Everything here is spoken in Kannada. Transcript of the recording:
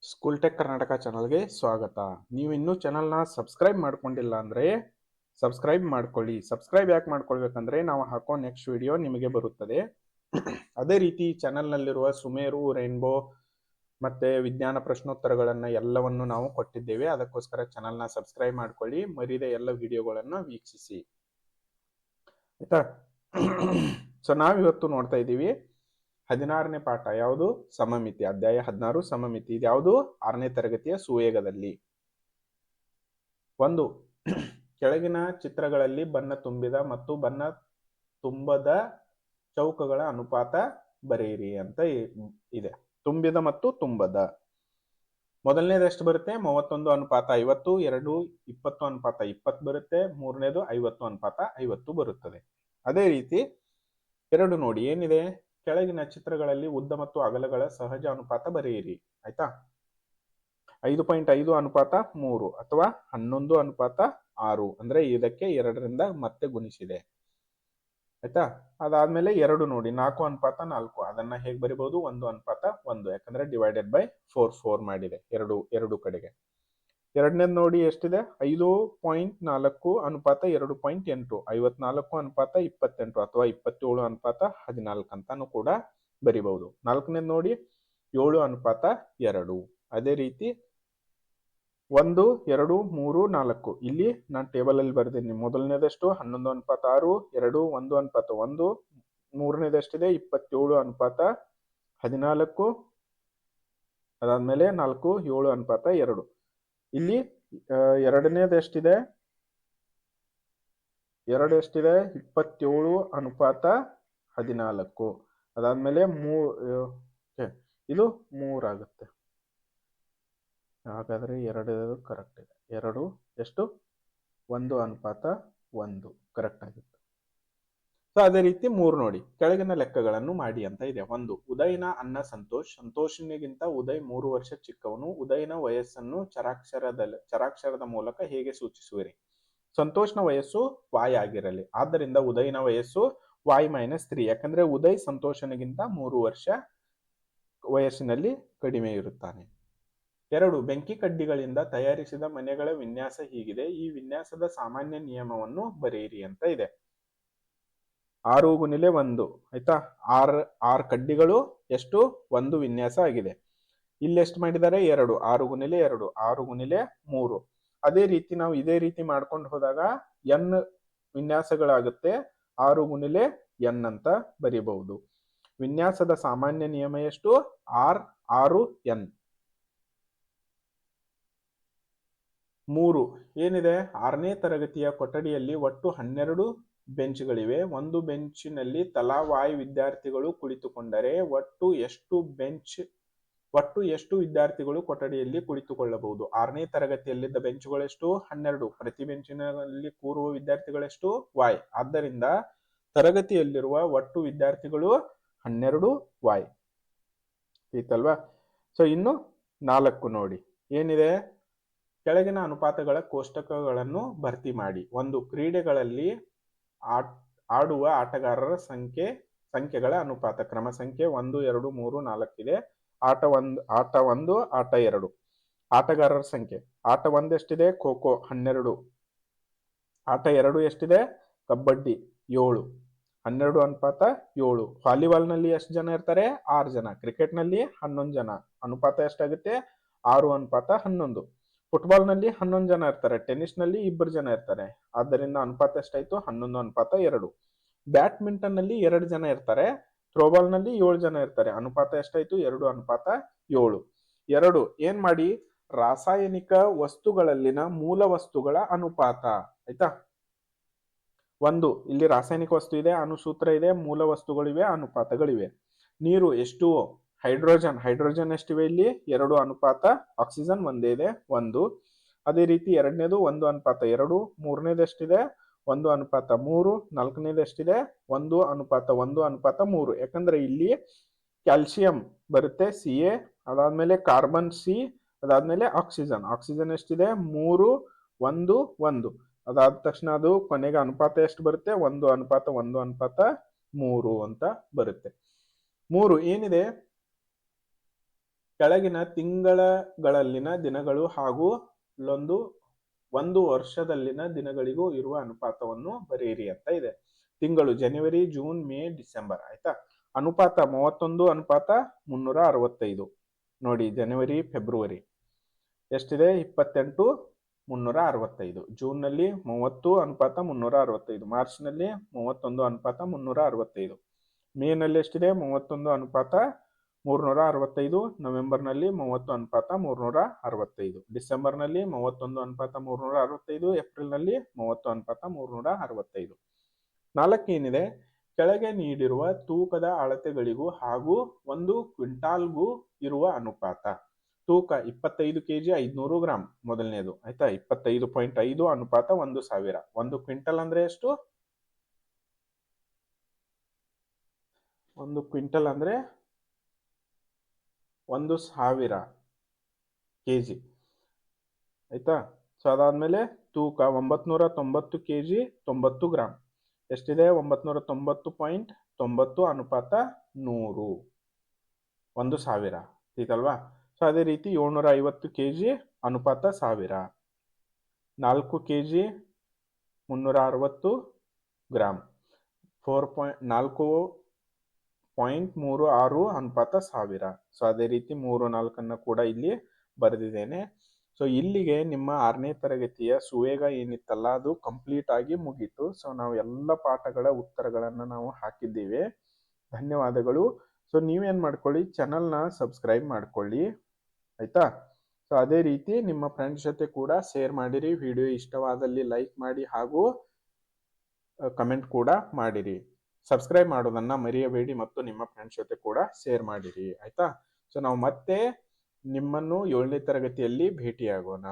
ಸ್ಕೂಲ್ ಟೆಕ್ ಕರ್ನಾಟಕ ಚಾನಲ್ಗೆ ಸ್ವಾಗತ. ನೀವು ಇನ್ನೂ ಚಾನಲ್ನ ಸಬ್ಸ್ಕ್ರೈಬ್ ಮಾಡ್ಕೊಂಡಿಲ್ಲ ಅಂದರೆ ಸಬ್ಸ್ಕ್ರೈಬ್ ಮಾಡ್ಕೊಳ್ಳಿ. ಸಬ್ಸ್ಕ್ರೈಬ್ ಯಾಕೆ ಮಾಡ್ಕೊಳ್ಬೇಕಂದ್ರೆ ನಾವು ಹಾಕೋ ನೆಕ್ಸ್ಟ್ ವಿಡಿಯೋ ನಿಮಗೆ ಬರುತ್ತದೆ. ಅದೇ ರೀತಿ ಚಾನಲ್ನಲ್ಲಿರುವ ಸುಮೇರು, ರೈನ್ಬೋ ಮತ್ತು ವಿಜ್ಞಾನ ಪ್ರಶ್ನೋತ್ತರಗಳನ್ನು ಎಲ್ಲವನ್ನು ನಾವು ಕೊಟ್ಟಿದ್ದೇವೆ. ಅದಕ್ಕೋಸ್ಕರ ಚಾನಲ್ನ ಸಬ್ಸ್ಕ್ರೈಬ್ ಮಾಡ್ಕೊಳ್ಳಿ, ಮರಿದೆ ಎಲ್ಲ ವಿಡಿಯೋಗಳನ್ನು ವೀಕ್ಷಿಸಿ, ಆಯಿತಾ. ಸೊ ನಾವಿವತ್ತು ನೋಡ್ತಾ ಇದ್ದೀವಿ 16ನೇ ಪಾಠ. ಯಾವುದು? ಸಮಮಿತಿ. ಅಧ್ಯಾಯ 16 ಸಮಮಿತಿ. ಇದು ಯಾವುದು? 6ನೇ ತರಗತಿಯ ಸುವೇಗದಲ್ಲಿ. 1. ಕೆಳಗಿನ ಚಿತ್ರಗಳಲ್ಲಿ ಬಣ್ಣ ತುಂಬಿದ ಮತ್ತು ಬಣ್ಣ ತುಂಬದ ಚೌಕಗಳ ಅನುಪಾತ ಬರೆಯಿರಿ ಅಂತ ಇದೆ. ತುಂಬಿದ ಮತ್ತು ತುಂಬದ ಮೊದಲನೇದು ಎಷ್ಟು ಬರುತ್ತೆ? 31:50. 2 20:20 ಬರುತ್ತೆ. ಮೂರನೇದು 50:50 ಬರುತ್ತದೆ. ಅದೇ ರೀತಿ 2 ನೋಡಿ ಏನಿದೆ? ಕೆಳಗಿನ ಚಿತ್ರಗಳಲ್ಲಿ ಉದ್ದ ಮತ್ತು ಅಗಲಗಳ ಸಹಜ ಅನುಪಾತ ಬರೆಯಿರಿ. ಆಯ್ತಾ? 5.5:3 ಅಥವಾ 11:6 ಅಂದ್ರೆ ಇದಕ್ಕೆ 2ರಿಂದ ಮತ್ತೆ ಗುಣಿಸಿದೆ. ಆಯ್ತಾ? ಅದಾದ್ಮೇಲೆ 2 ನೋಡಿ 4:4. ಅದನ್ನ ಹೇಗೆ ಬರಿಬಹುದು? 1:1. ಯಾಕಂದ್ರೆ ಡಿವೈಡೆಡ್ ಬೈ 4 ಮಾಡಿದೆ ಎರಡು ಕಡೆಗೆ. ಎರಡನೇದು ನೋಡಿ ಎಷ್ಟಿದೆ? 5.4:2.8. 54:28 ಅಥವಾ 27:14 ಅಂತಾನು ಕೂಡ ಬರಿಬಹುದು. ನಾಲ್ಕನೇದು ನೋಡಿ 7:2. ಅದೇ ರೀತಿ 1, 2, 3, 4 ಇಲ್ಲಿ ನಾನು ಟೇಬಲ್ ಅಲ್ಲಿ ಬರ್ತೀನಿ. ಮೊದಲನೇದಷ್ಟು 11:6, 2 1:1, ಮೂರನೇದಷ್ಟಿದೆ 27:14. ಅದಾದ್ಮೇಲೆ 4 7:2. ಇಲ್ಲಿ ಎರಡನೇದಷ್ಟಿದೆ 27:14. ಅದಾದ್ಮೇಲೆ ಇದು 3 ಆಗುತ್ತೆ. ಹಾಗಾದ್ರೆ 2 ಕರೆಕ್ಟ್ ಇದೆ. 2 ಎಷ್ಟು? 1:1 ಕರೆಕ್ಟ್ ಆಗಿತ್ತು. ಸೊ ಅದೇ ರೀತಿ 3 ನೋಡಿ ಕೆಳಗಿನ ಲೆಕ್ಕಗಳನ್ನು ಮಾಡಿ ಅಂತ ಇದೆ. 1. ಉದಯ್ನ ಅಣ್ಣ ಸಂತೋಷನಿಗಿಂತ ಉದಯ್ 3 ವರ್ಷ ಚಿಕ್ಕವನು. ಉದಯ್ನ ವಯಸ್ಸನ್ನು ಚರಾಕ್ಷರದ ಮೂಲಕ ಹೇಗೆ ಸೂಚಿಸುವಿರಿ? ಸಂತೋಷ್ನ ವಯಸ್ಸು y ಆಗಿರಲಿ. ಆದ್ದರಿಂದ ಉದಯ್ನ ವಯಸ್ಸು y-3. ಯಾಕಂದ್ರೆ ಉದಯ್ ಸಂತೋಷನಿಗಿಂತ 3 ವರ್ಷ ವಯಸ್ಸಿನಲ್ಲಿ ಕಡಿಮೆ ಇರುತ್ತಾನೆ. 2. ಬೆಂಕಿ ಕಡ್ಡಿಗಳಿಂದ ತಯಾರಿಸಿದ ಮನೆಗಳ ವಿನ್ಯಾಸ ಹೀಗಿದೆ. ಈ ವಿನ್ಯಾಸದ ಸಾಮಾನ್ಯ ನಿಯಮವನ್ನು ಬರೆಯಿರಿ ಅಂತ ಇದೆ. 6x1 ಆಯ್ತಾ? 6 ಕಡ್ಡಿಗಳು ಎಷ್ಟು? 1 ವಿನ್ಯಾಸ ಆಗಿದೆ. ಇಲ್ಲಿ ಎಷ್ಟು ಮಾಡಿದ್ದಾರೆ? 2. 6x2 6x3. ಅದೇ ರೀತಿ ನಾವು ಇದೇ ರೀತಿ ಮಾಡ್ಕೊಂಡು ಹೋದಾಗ n ವಿನ್ಯಾಸಗಳಾಗುತ್ತೆ. 6x n ಅಂತ ಬರೀಬಹುದು. ವಿನ್ಯಾಸದ ಸಾಮಾನ್ಯ ನಿಯಮ ಎಷ್ಟು? 6n. 3 ಏನಿದೆ? 6ನೇ ತರಗತಿಯ ಕೊಠಡಿಯಲ್ಲಿ ಒಟ್ಟು 12 ಬೆಂಚ್ಗಳಿವೆ. ಒಂದು ಬೆಂಚಿನಲ್ಲಿ ತಲಾ y ವಿದ್ಯಾರ್ಥಿಗಳು ಕುಳಿತುಕೊಂಡರೆ ಒಟ್ಟು ಎಷ್ಟು ವಿದ್ಯಾರ್ಥಿಗಳು ಕೊಠಡಿಯಲ್ಲಿ ಕುಳಿತುಕೊಳ್ಳಬಹುದು? 6ನೇ ತರಗತಿಯಲ್ಲಿದ್ದ ಬೆಂಚುಗಳೆಷ್ಟು? 12. ಪ್ರತಿ ಬೆಂಚಿನಲ್ಲಿ ಕೂರುವ ವಿದ್ಯಾರ್ಥಿಗಳೆಷ್ಟು? y. ಆದ್ದರಿಂದ ತರಗತಿಯಲ್ಲಿರುವ ಒಟ್ಟು ವಿದ್ಯಾರ್ಥಿಗಳು 12 y. ಐತಲ್ವಾ? ಸೊ ಇನ್ನು 4 ನೋಡಿ ಏನಿದೆ? ಕೆಳಗಿನ ಅನುಪಾತಗಳ ಕೋಷ್ಟಕಗಳನ್ನು ಭರ್ತಿ ಮಾಡಿ. 1. ಕ್ರೀಡೆಗಳಲ್ಲಿ ಆಡುವ ಆಟಗಾರರ ಸಂಖ್ಯೆಗಳ ಅನುಪಾತ ಕ್ರಮ ಸಂಖ್ಯೆ 1 2 3 4 ಇದೆ. ಆಟ 1 ಆಟ 2. ಆಟಗಾರರ ಸಂಖ್ಯೆ ಆಟ 1 ಎಷ್ಟಿದೆ? ಖೋ-ಖೋ 12. ಆಟ 2 ಎಷ್ಟಿದೆ? ಕಬಡ್ಡಿ 7. 12:7. ವಾಲಿಬಾಲ್ನಲ್ಲಿ ಎಷ್ಟು ಜನ ಇರ್ತಾರೆ? 6 ಜನ. ಕ್ರಿಕೆಟ್ನಲ್ಲಿ 11 ಜನ. ಅನುಪಾತ ಎಷ್ಟಾಗುತ್ತೆ? 6:11. ಫುಟ್ಬಾಲ್ನಲ್ಲಿ 11 ಜನ ಇರ್ತಾರೆ. ಟೆನ್ನಿಸ್ನಲ್ಲಿ 2 ಜನ ಇರ್ತಾರೆ. ಆದ್ದರಿಂದ ಅನುಪಾತ ಎಷ್ಟಾಯ್ತು? 11:2. ಬ್ಯಾಡ್ಮಿಂಟನ್ನಲ್ಲಿ 2 ಜನ ಇರ್ತಾರೆ. ಥ್ರೋಬಾಲ್ನಲ್ಲಿ 7 ಜನ ಇರ್ತಾರೆ. ಅನುಪಾತ ಎಷ್ಟಾಯ್ತು? 2:7. 2 ಏನ್ ಮಾಡಿ? ರಾಸಾಯನಿಕ ವಸ್ತುಗಳಲ್ಲಿನ ಮೂಲ ವಸ್ತುಗಳ ಅನುಪಾತ. ಆಯ್ತಾ? 1 ಇಲ್ಲಿ ರಾಸಾಯನಿಕ ವಸ್ತು ಇದೆ, ಅಣುಸೂತ್ರ ಇದೆ, ಮೂಲ ವಸ್ತುಗಳಿವೆ, ಅನುಪಾತಗಳಿವೆ. ನೀರು ಎಷ್ಟು? ಹೈಡ್ರೋಜನ್ ಎಷ್ಟಿವೆ ಇಲ್ಲಿ? 2 ಅನುಪಾತ. ಆಕ್ಸಿಜನ್ ಒಂದೇ ಇದೆ 1. ಅದೇ ರೀತಿ ಎರಡನೇದು 1:2. ಮೂರನೇದು ಎಷ್ಟಿದೆ? 1:3. ನಾಲ್ಕನೇದು ಎಷ್ಟಿದೆ? 1:1:3. ಯಾಕಂದ್ರೆ ಇಲ್ಲಿ ಕ್ಯಾಲ್ಸಿಯಂ ಬರುತ್ತೆ Ca. ಅದಾದ್ಮೇಲೆ ಕಾರ್ಬನ್ C. ಅದಾದ್ಮೇಲೆ ಆಕ್ಸಿಜನ್ ಎಷ್ಟಿದೆ? 3 1 1. ಅದಾದ ತಕ್ಷಣ ಅದು ಕೊನೆಗೆ ಅನುಪಾತ ಎಷ್ಟು ಬರುತ್ತೆ? 1:1:3 ಅಂತ ಬರುತ್ತೆ. 3 ಏನಿದೆ? ಕೆಳಗಿನ ತಿಂಗಳಗಳಲ್ಲಿನ ದಿನಗಳು ಹಾಗೂ ಒಂದು ವರ್ಷದಲ್ಲಿನ ದಿನಗಳಿಗೂ ಇರುವ ಅನುಪಾತವನ್ನು ಬರೆಯಿರಿ ಅಂತ ಇದೆ. ತಿಂಗಳು ಜನವರಿ, ಜೂನ್, ಮೇ, ಡಿಸೆಂಬರ್. ಆಯ್ತಾ? ಅನುಪಾತ 31:365. ನೋಡಿ, ಜನವರಿ, ಫೆಬ್ರವರಿ ಎಷ್ಟಿದೆ? 28:365. ಜೂನ್ ನಲ್ಲಿ 30:365. ಮಾರ್ಚ್ ನಲ್ಲಿ 31:365. ಮೇ ನಲ್ಲಿ ಎಷ್ಟಿದೆ? 31:365. ನವೆಂಬರ್ ನಲ್ಲಿ 30:365. ಡಿಸೆಂಬರ್ ನಲ್ಲಿ 31:365. ಏಪ್ರಿಲ್ ನಲ್ಲಿ 30:365. 4 ಏನಿದೆ? ಕೆಳಗೆ ನೀಡಿರುವ ತೂಕದ ಅಳತೆಗಳಿಗೂ ಹಾಗೂ 1 ಕ್ವಿಂಟಾಲ್ಗೂ ಇರುವ ಅನುಪಾತ. ತೂಕ 25 kg 500 ಗ್ರಾಂ ಮೊದಲನೇದು. ಆಯ್ತಾ? 25.5 ಅನುಪಾತ 1,000. 1 ಕ್ವಿಂಟಲ್ ಅಂದ್ರೆ ಎಷ್ಟು? 1 ಕ್ವಿಂಟಲ್ ಅಂದ್ರೆ 1,000 kg. ಆಯ್ತಾ? ಸೊ ಅದಾದ್ಮೇಲೆ ತೂಕ 990 kg 90 ಗ್ರಾಂ. ಎಷ್ಟಿದೆ? 990.90 ಅನುಪಾತ 100. 1,000 ಈತಲ್ವಾ? ಸೊ ಅದೇ ರೀತಿ 750 kg ಅನುಪಾತ 1000. 4 kg 360 ಗ್ರಾಂ. 4.36 ಅನುಪಾತ 1000. ಸೊ ಅದೇ ರೀತಿ 3, 4 ಕೂಡ ಇಲ್ಲಿ ಬರೆದಿದ್ದೇನೆ. ಸೊ ಇಲ್ಲಿಗೆ ನಿಮ್ಮ 6ನೇ ತರಗತಿಯ ಸುವೇಗ ಏನಿತ್ತಲ್ಲ ಅದು ಕಂಪ್ಲೀಟ್ ಆಗಿ ಮುಗೀತು. ಸೊ ನಾವು ಎಲ್ಲ ಪಾಠಗಳ ಉತ್ತರಗಳನ್ನು ನಾವು ಹಾಕಿದ್ದೇವೆ. ಧನ್ಯವಾದಗಳು. ಸೊ ನೀವೇನ್ ಮಾಡ್ಕೊಳ್ಳಿ, ಚಾನಲ್ನ ಸಬ್ಸ್ಕ್ರೈಬ್ ಮಾಡ್ಕೊಳ್ಳಿ. ಆಯ್ತಾ? ಸೊ ಅದೇ ರೀತಿ ನಿಮ್ಮ ಫ್ರೆಂಡ್ಸ್ ಜೊತೆ ಕೂಡ ಶೇರ್ ಮಾಡಿರಿ. ವಿಡಿಯೋ ಇಷ್ಟವಾದಲ್ಲಿ ಲೈಕ್ ಮಾಡಿ ಹಾಗೂ ಕಮೆಂಟ್ ಕೂಡ ಮಾಡಿರಿ. ಸಬ್ಸ್ಕ್ರೈಬ್ ಮಾಡೋದನ್ನ ಮರೆಯಬೇಡಿ ಮತ್ತು ನಿಮ್ಮ ಫ್ರೆಂಡ್ಸ್ ಜೊತೆ ಕೂಡ ಶೇರ್ ಮಾಡಿರಿ. ಆಯ್ತಾ? ಸೊ ನಾವು ಮತ್ತೆ ನಿಮ್ಮನ್ನು 7ನೇ ತರಗತಿಯಲ್ಲಿ ಭೇಟಿಯಾಗೋಣ.